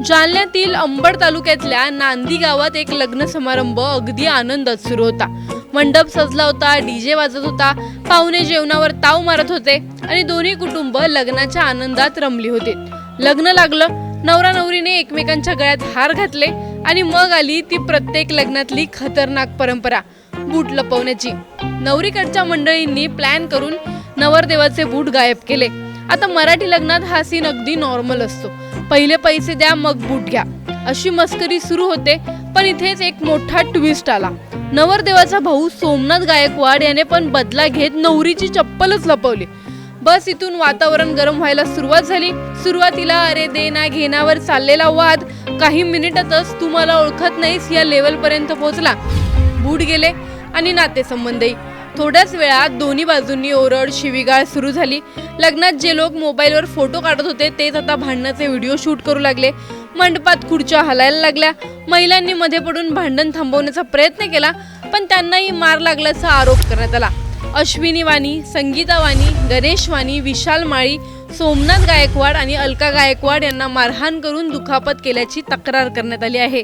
जालन्यातील अंबड तालुक्यातल्या नांदी गावात एक लग्न समारंभ अगदी आनंदात सुरू होता। मंडप सजला होता, डीजे वाजत होता, पाहुणे जेवणावर ताव मारत होते आणि दोन्ही कुटुंब लग्नाच्या आनंदात रमली होती। लग्न लागलं, नवरा नवरीने एकमेकांच्या गळ्यात हार घातले आणि मग आली ती प्रत्येक लग्नातली खतरनाक परंपरा, बूट लपवण्याची। नवरीकडच्या मंडळींनी प्लॅन करून नवरदेवाचे बूट गायब केले। आता मराठी लग्नात हा सीन अगदी नॉर्मल असतो, पहिले पैसे द्या मग बूट घ्या अशी मस्करी सुरू होते। पण इथेच एक मोठा ट्विस्ट आला। नवरदेवाचा भाऊ सोमनाथ गायकवाड याने पण बदला घेत नवरीची चप्पलच लपवली। बस इथून वातावरण गरम व्हायला सुरुवात झाली। सुरुवातीला अरे देना घेण्यावर चाललेला वाद काही मिनिटातच तुम्हाला ओळखत नाहीस या लेवल पर्यंत पोहोचला। बूट गेले आणि नातेसंबंधही। थोड्याच वेळात दोन्ही बाजूंनी ओरड शिवीगाळ सुरू झाली। लग्नात जे लोक मोबाईलवर फोटो काढत होते तेच आता भांडणाचे व्हिडिओ शूट करू लागले। मंडपात खुर्च्या हलायला लागल्या। महिलांनी मध्ये पडून भांडण थांबवण्याचा प्रयत्न केला, पण त्यांनाही मार लागल्याचा आरोप करण्यात आला। अश्विनी वाणी, संगीता वाणी, गणेश वाणी, विशाल माळी, सोमनाथ गायकवाड आणि अलका गायकवाड यांना मारहाण करून दुखापत केल्याची तक्रार करण्यात आली आहे।